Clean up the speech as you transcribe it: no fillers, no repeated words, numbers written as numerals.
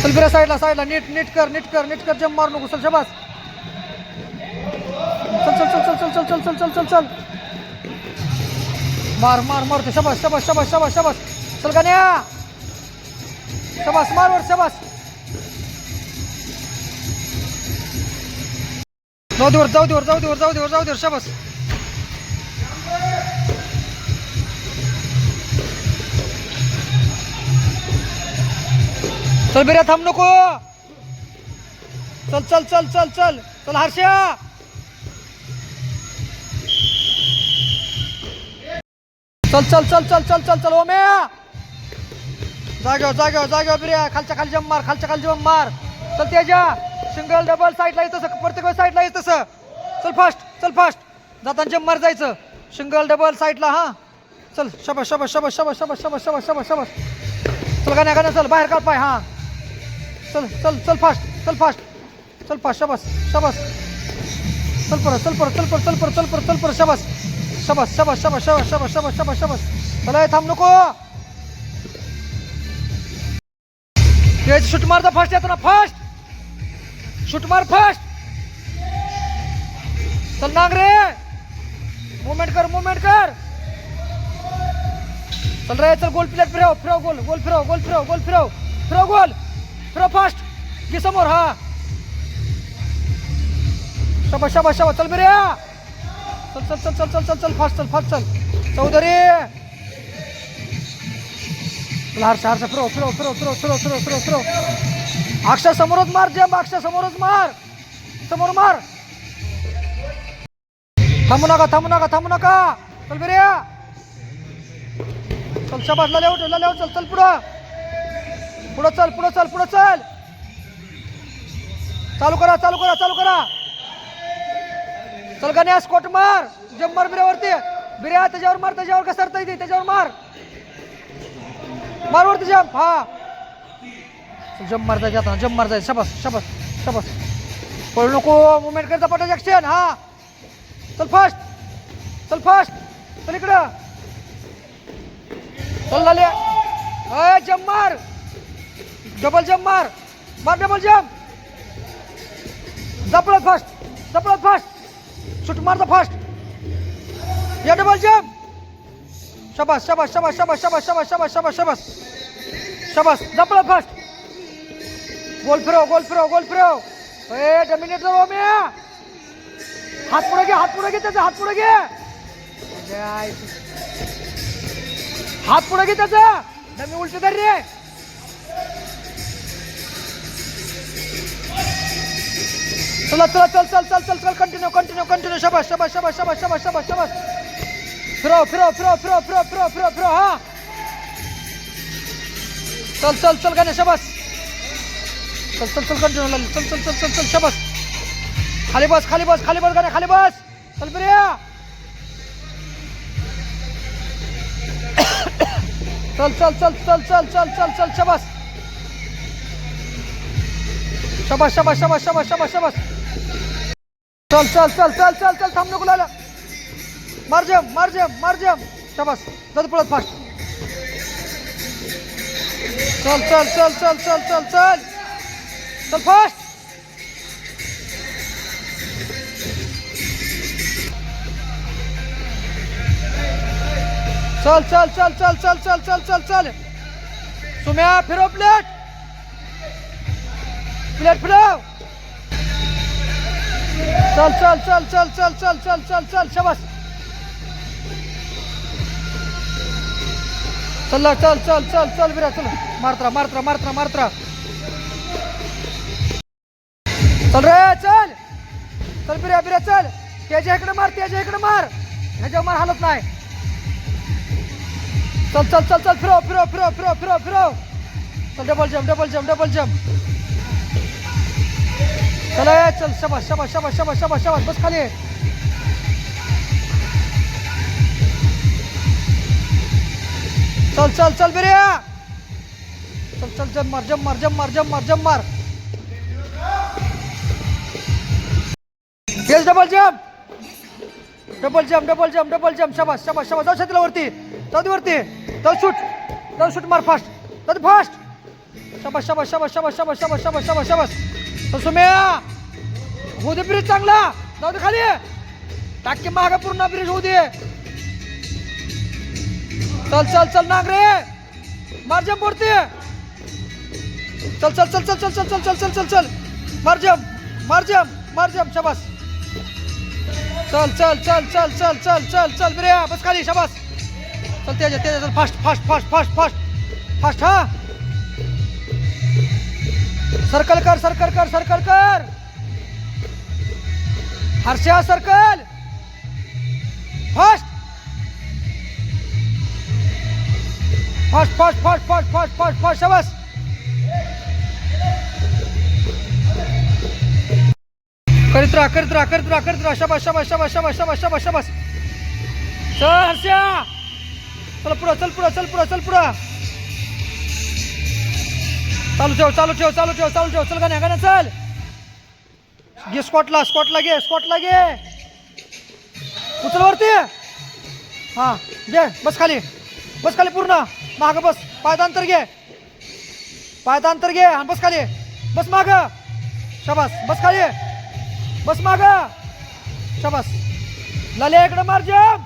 चल बिरा साईडला साईडला नीट नीट कर नीट कर नीट कर जम मारू नको चल शाबास चल चल चल चल चल चल चल चल चल चल मार मार मारतो शाबास शाबास शाबास शाबास शाबास चल गाण्या शाबास मार वर शाबास जाऊ दे वर जाऊ दे वर जाऊ दे वर जाऊ दे वर जाऊ दे शाबास चल बिरा थांब नको चल चल चल चल चल चल हर्षा चल चल चल चल चल चल चल ओम्या जाग्यावर जाग्यावर जाग्यावर बिर्या खालच्या खाली जम मार खालच्या खाली जम मार चल तेजा सिंगल डबल साईडला येत तसं प्रत्येक वेळेस साईडला येत तसं चल फास्ट जाताना जम मार जायचं सिंगल डबल साईडला हा चल शाबास शाबास शाबास शाबास शाबास शाबास शाबास शाबास शाबास चल गाण्या गाण्या चल बाहेर काढ पाय हा चल चल चल फास्ट शाबास शाबास चल परत चल परत चल परत चल परत चल परत चल परत शाबास शाबास शाबास शाबास शाबास शाबास शाबास शाबास शाबास चला थांब नको शूट मारता फास्ट येतो ना फास्ट शूट मार फास्ट चल नांगरे मुवमेंट कर चल रे चल गोल प्लेट फिरव गोल फिरव फास्ट घे समोर हा शाबास शाबास शाबास चल बिर्या चल चल चल चल चल चल चल फास्ट चल चौधरी हर्षा फिरव अक्षय समोरच मार जंप अक्षय समोरच मार समोर मार थांबू नका चल बिर्या चल शाबास लालेव चल चल पुढं चल चालू करा चल गण्या स्कॉट मार जंप मार बिर्यावरती बिर्या त्याच्यावर मार त्याच्यावर घसरता येते त्याच्यावर मार वरती जंप हा जंप मारता जाताना जंप मार जायचं शाबास पळू नको मुवमेंट करता पटाच ऍक्शन हा चल फास्ट चल इकडं चल लाल्या जंप मार डबल जंप मार डबल जंप जपळत फास्ट शूट मारता फास्ट या डबल जंप शाबास जपळत फास्ट गोल फिरव ए डमिनेट जाऊ ओम्या हात पुढे घे त्याचा हात पुढे घे त्याचा डमी उलटी धर रे चल कंटिन्यू शाबास फिरव हा चल गाण्या शाबास चल कंटिन्यू चल शाबास खाली बस गाण्या खाली बस चल बिर्या चल शाबास चल थांब नको लाला मार जम शाबास जात पळत फास्ट चल फास्ट चल सुम्या फिरव प्लेट फिरव चल शाबास चल बिरा चल मारत्रा चल रे चल बिरा चल त्याच्या इकडे मार ह्याच्या मार हालत नाही चल फिरव चल डबल जंप चल शाबास बस खाली चल बिर्या चल जंप मार हेच डबल जंप शाबास जाऊ छातीला वरती जाऊ शूट मार फास्ट शाबास शाबास शाबास शाबास शाबास शाबास शाबास शाबास शाबास. चल सुम्या होऊ दे ब्रिज चांगला. जाऊ दे खाली टाके माग पूर्ण ब्रिज होऊ दे. चल चल चल नांगरे मार्जम पडते. चल चल चल चल चल चल चल चल चल चल चल मार्जम मार्जम मार्जम शाबास. चल चल चल चल चल चल चल चल बिर्या बस खाली शाबास. चल तेजा तेजा चल fast fast fast fast fast fast. हा सर्कल कर सर्कल कर सर्कल कर. Harsha circle fast fast fast fast fast fast fast fast शाबास. करीत राहा करीत राहा करीत राहा करीत राहा. शाबास शाबास शाबास शाबास शाबास शाबास शाबास. चल हर्षा चल पुढं चल पुढं चल पुढं चल पुढं. चालू ठेव चालू ठेव चालू ठेव चालू ठेव. चल गाण्या गाण्या चल. घे स्कॉटला स्कॉटला घे स्कॉटला घे. उचल वरती. हा घे बस खाली बस खाली पूर्ण माग बस. पायदा अंतर घे पायदा अंतर घे आणि बस खाली बस माग. शाबास बस खाली बस माग शाबास. लाल्या इकडे मार जम.